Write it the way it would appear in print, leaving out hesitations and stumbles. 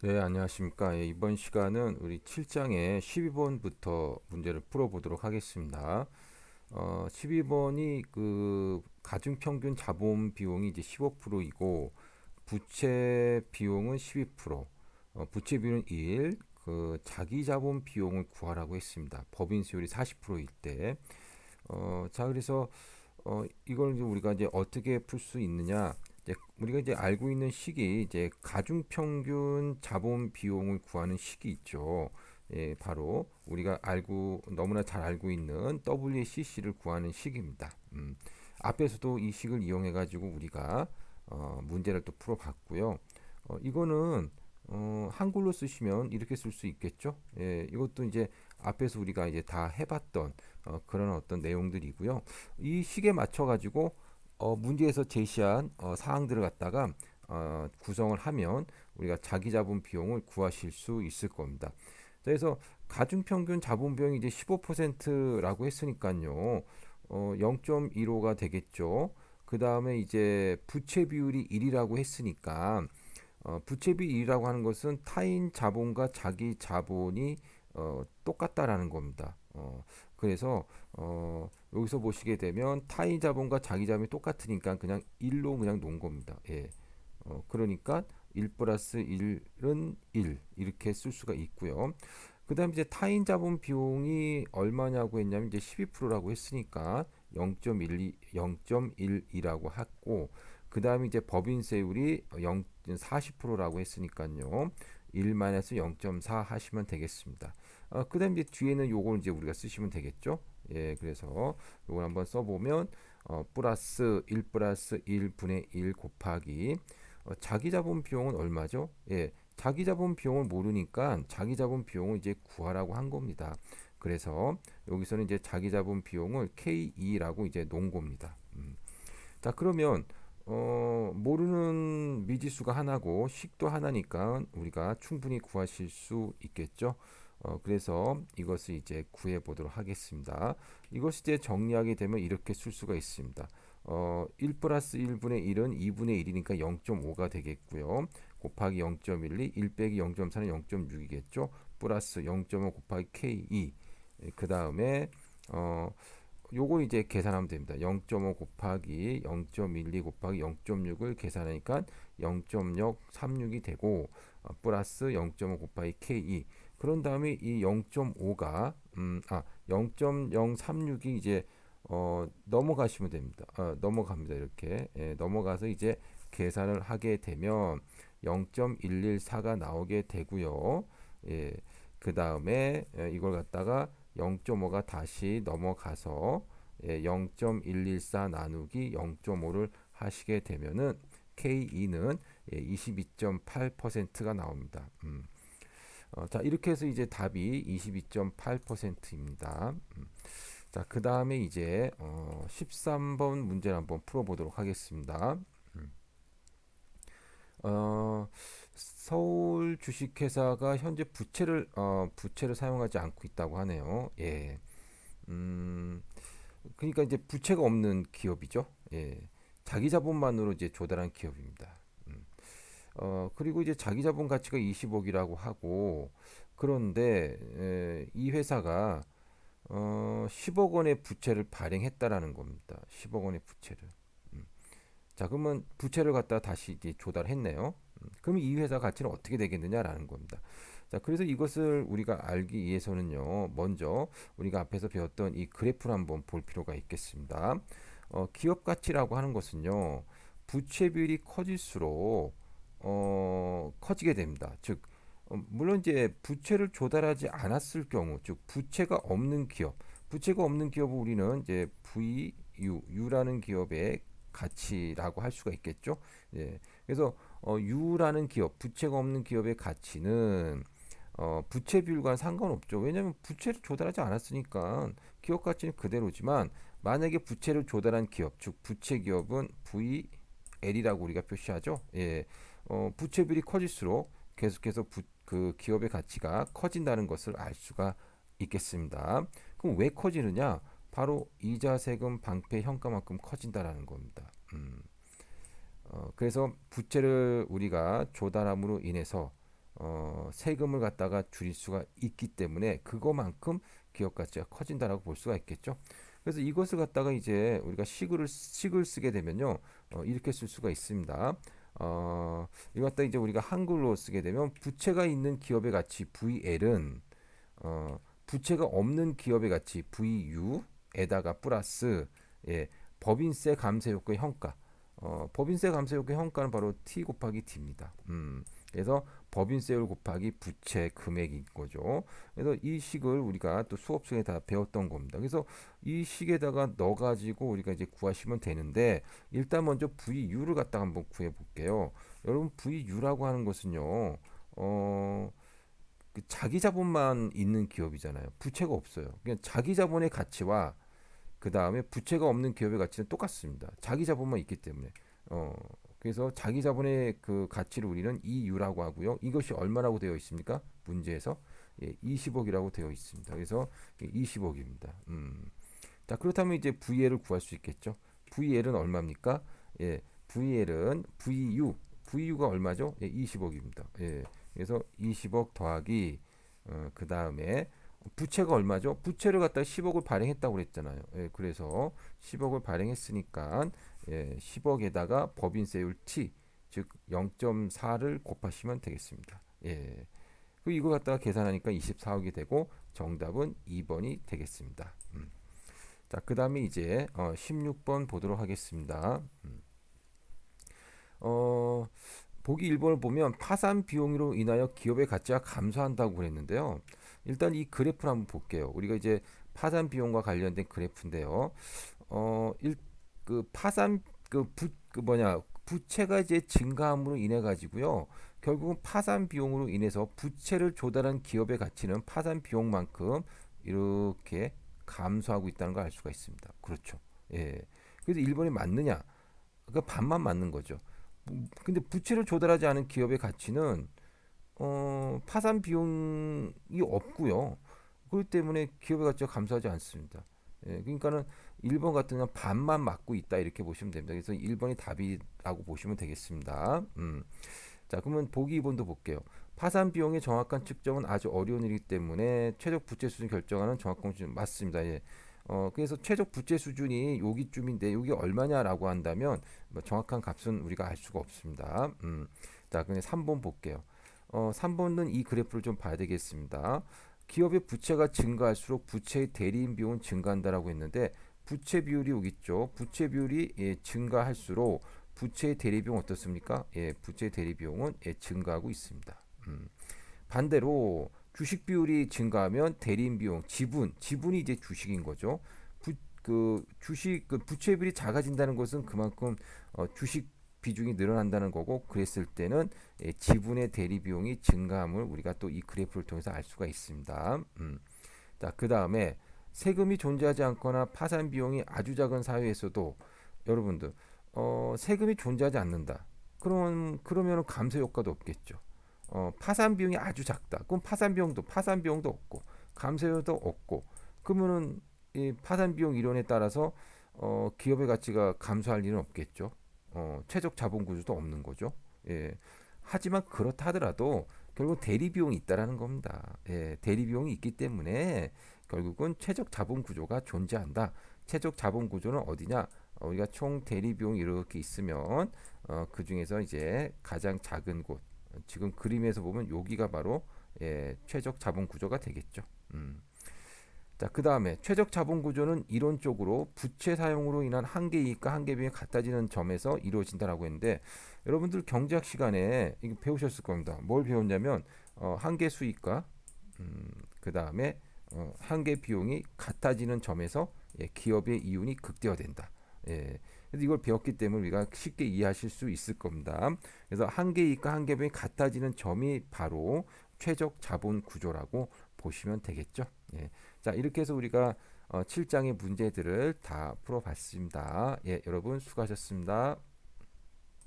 네, 안녕하십니까. 예, 이번 시간은 우리 7장의 12번부터 문제를 풀어보도록 하겠습니다. 12번이 그 가중평균 자본 비용이 이제 15%이고 부채 비용은 12%, 부채 비율은 1, 그 자기 자본 비용을 구하라고 했습니다. 법인 수율이 40%일 때. 자, 그래서 이걸 이제 우리가 이제 어떻게 풀 수 있느냐? 이제 우리가 이제 알고 있는 식이 이제 가중평균 자본 비용을 구하는 식이 있죠. 예, 바로 우리가 알고 너무나 잘 알고 있는 WACC를 구하는 식입니다. 앞에서도 이 식을 이용해 가지고 우리가 문제를 또 풀어봤고요. 이거는 한글로 쓰시면 이렇게 쓸 수 있겠죠. 예, 이것도 이제 앞에서 우리가 이제 다 해봤던 그런 어떤 내용들이고요. 이 식에 맞춰 가지고 문제에서 제시한 사항들을 갖다가 구성을 하면 우리가 자기 자본 비용을 구하실 수 있을 겁니다. 그래서 가중평균 자본 비용이 이제 15%라고 했으니까요. 0.15가 되겠죠. 그 다음에 이제 부채 비율이 1이라고 했으니까 부채비 1이라고 하는 것은 타인 자본과 자기 자본이 똑같다라는 겁니다. 그래서 여기서 보시게 되면 타인 자본과 자기 자본이 똑같으니까 그냥 1로 그냥 놓은 겁니다. 예. 그러니까 1 플러스 1은 1 이렇게 쓸 수가 있고요. 그 다음에 이제 타인 자본 비용이 얼마냐고 했냐면 이제 12%라고 했으니까 0.12, 0.12라고 했고 그 다음에 이제 법인세율이 40%라고 했으니까요. 1-0.4 하시면 되겠습니다. 그 다음에 뒤에는 요걸 이제 우리가 쓰시면 되겠죠. 예, 그래서 요걸 한번 써보면 플러스 1 플러스 1분의 1 곱하기 자기 자본 비용은 얼마죠? 예, 자기 자본 비용을 모르니까 자기 자본 비용을 이제 구하라고 한 겁니다. 그래서 여기서는 이제 자기 자본 비용을 K2라고 이제 놓은 겁니다. 자, 그러면 모르는 미지수가 하나고 식도 하나니까 우리가 충분히 구하실 수 있겠죠. 그래서 이것을 이제 구해 보도록 하겠습니다. 이것을 이제 정리하게 되면 이렇게 쓸 수가 있습니다. 1 플러스 1분의 1은 2분의 1이니까 0.5가 되겠고요. 곱하기 0.12, 1 빼기 0.4는 0.6이겠죠. 플러스 0.5 곱하기 K2. 그 다음에 요거 이제 계산하면 됩니다. 0.5 곱하기 0.12 곱하기 0.6을 계산하니까 0.036이 되고 플러스 0.5 곱하기 K2 그런 다음에 이 0.5가 0.036이 이제 넘어가시면 됩니다. 넘어갑니다. 이렇게 넘어가서 이제 계산을 하게 되면 0.114가 나오게 되고요. 예, 그 다음에 이걸 갖다가 0.5가 다시 넘어가서 0.114 나누기 0.5를 하시게 되면은 K2는 22.8%가 나옵니다. 자, 이렇게 해서 이제 답이 22.8%입니다. 자, 그 다음에 이제 13번 문제를 한번 풀어보도록 하겠습니다. 어, 서울 주식회사가 현재 부채를 사용하지 않고 있다고 하네요. 예. 음, 그러니까 이제 부채가 없는 기업이죠. 예. 자기 자본만으로 이제 조달한 기업입니다. 음. 그리고 이제 자기 자본 가치가 20억이라고 하고 그런데 이 회사가 10억 원의 부채를 발행했다라는 겁니다. 10억 원의 부채를. 음. 자, 그러면 부채를 갖다 다시 이제 조달했네요. 그럼 이 회사 가치는 어떻게 되겠느냐라는 겁니다. 자, 그래서 이것을 우리가 알기 위해서는요, 먼저 우리가 앞에서 배웠던 이 그래프를 한번 볼 필요가 있겠습니다. 기업 가치라고 하는 것은요, 부채 비율이 커질수록 커지게 됩니다. 즉, 물론 이제 부채를 조달하지 않았을 경우, 즉 부채가 없는 기업, 부채가 없는 기업을 우리는 이제 U라는 기업의 가치라고 할 수가 있겠죠. 예. 그래서 U라는 기업, 부채가 없는 기업의 가치는 부채 비율과 상관없죠. 왜냐하면 부채를 조달하지 않았으니까 기업 가치는 그대로지만 만약에 부채를 조달한 기업, 즉 부채 기업은 VL이라고 우리가 표시하죠. 예. 부채 비율이 커질수록 계속해서 그 기업의 가치가 커진다는 것을 알 수가 있겠습니다. 그럼 왜 커지느냐? 바로 이자, 세금, 방패, 현가만큼 커진다라는 겁니다. 그래서 부채를 우리가 조달함으로 인해서 세금을 갖다가 줄일 수가 있기 때문에 그거만큼 기업 가치가 커진다라고 볼 수가 있겠죠. 그래서 이것을 갖다가 이제 우리가 식을 쓰게 되면요, 이렇게 쓸 수가 있습니다. 이거 갖다 이제 우리가 한글로 쓰게 되면 부채가 있는 기업의 가치 VL은 부채가 없는 기업의 가치 VU에다가 플러스 예, 법인세 감세 효과 현가. 법인세 감세 효과 현가는 바로 T 곱하기 D입니다. 그래서 법인세율 곱하기 부채 금액인 거죠. 그래서 이 식을 우리가 또 수업 중에 다 배웠던 겁니다. 그래서 이 식에다가 넣어가지고 우리가 이제 구하시면 되는데 일단 먼저 VU를 갖다가 한번 구해 볼게요. 여러분 VU라고 하는 것은요, 그 자기 자본만 있는 기업이잖아요. 부채가 없어요. 그냥 자기 자본의 가치와 그 다음에 부채가 없는 기업의 가치는 똑같습니다. 자기 자본만 있기 때문에. 어, 그래서 자기 자본의 그 가치를 우리는 EU라고 하고요. 이것이 얼마라고 되어 있습니까? 문제에서 20억이라고 되어 있습니다. 그래서 20억입니다. 자, 그렇다면 이제 VL을 구할 수 있겠죠. VL은 얼마입니까? 예, VL은 VU가 얼마죠? 20억입니다. 예, 그래서 20억 더하기 그 다음에 부채가 얼마죠? 부채를 갖다가 10억을 발행했다고 그랬잖아요. 예, 그래서 10억을 발행했으니까 10억에다가 법인세율 T, 즉 0.4를 곱하시면 되겠습니다. 예. 그리고 이거 갖다가 계산하니까 24억이 되고 정답은 2번이 되겠습니다. 자, 그 다음에 이제 16번 보도록 하겠습니다. 어, 보기 1번을 보면 파산 비용으로 인하여 기업의 가치가 감소한다고 그랬는데요. 일단 이 그래프를 한번 볼게요. 우리가 이제 파산 비용과 관련된 그래프인데요. 그 파산 그 뭐냐 부채가 이제 증가함으로 인해 가지고요. 결국은 파산 비용으로 인해서 부채를 조달한 기업의 가치는 파산 비용만큼 이렇게 감소하고 있다는 걸 알 수가 있습니다. 그렇죠. 예. 그래서 1번이 맞느냐? 그러니까 반만 맞는 거죠. 근데 부채를 조달하지 않은 기업의 가치는 파산 비용이 없고요. 그렇기 때문에 기업의 가치가 감소하지 않습니다. 예, 그러니까는 1번 같은 경우는 반만 맞고 있다 이렇게 보시면 됩니다. 그래서 1번이 답이라고 보시면 되겠습니다. 자, 그러면 보기 2번도 볼게요. 파산 비용의 정확한 측정은 아주 어려운 일이기 때문에 최적 부채 수준 결정하는 정확한 수준 맞습니다. 예. 그래서 최적 부채 수준이 여기쯤인데 여기 얼마냐라고 한다면 뭐 정확한 값은 우리가 알 수가 없습니다. 자, 그럼 3번 볼게요. 3번은 이 그래프를 좀 봐야 되겠습니다. 기업의 부채가 증가할수록 부채의 대리인 비용은 증가한다라고 했는데 부채 비율이 여기 있죠. 부채 비율이 증가할수록 부채의 대리 비용 어떻습니까? 부채 대리 비용은 증가하고 있습니다. 반대로 주식 비율이 증가하면 대리인 비용, 지분이 이제 주식인 거죠. 그 부채 비율이 작아진다는 것은 그만큼 주식 비중이 늘어난다는 거고 그랬을 때는 지분의 대리 비용이 증가함을 우리가 또 이 그래프를 통해서 알 수가 있습니다. 자, 그 다음에 세금이 존재하지 않거나 파산 비용이 아주 작은 사회에서도 여러분들 세금이 존재하지 않는다. 그러면 감세 효과도 없겠죠. 파산 비용이 아주 작다. 그럼 파산 비용도 없고 감세도 없고 그러면은 이 파산 비용 이론에 따라서 기업의 가치가 감소할 일은 없겠죠. 최적 자본 구조도 없는 거죠. 예. 하지만 그렇다 하더라도 결국 대리 비용이 있다라는 겁니다. 예. 대리 비용이 있기 때문에 결국은 최적 자본 구조가 존재한다. 최적 자본 구조는 어디냐? 우리가 총 대리 비용이 이렇게 있으면 그 중에서 이제 가장 작은 곳 지금 그림에서 보면 여기가 바로 최적 자본 구조가 되겠죠. 자, 그 다음에 최적 자본 구조는 이론적으로 부채 사용으로 인한 한계 이익과 한계 비용이 같아지는 점에서 이루어진다라고 했는데 여러분들 경제학 시간에 이거 배우셨을 겁니다. 뭘 배웠냐면 한계 수익과 그 다음에 한계 비용이 같아지는 점에서 기업의 이윤이 극대화된다. 예. 그래서 이걸 배웠기 때문에 우리가 쉽게 이해하실 수 있을 겁니다. 그래서 한계 이익과 한계 비용이 같아지는 점이 바로 최적 자본 구조라고 보시면 되겠죠. 예. 자, 이렇게 해서 우리가 7장의 문제들을 다 풀어봤습니다. 예, 여러분 수고하셨습니다.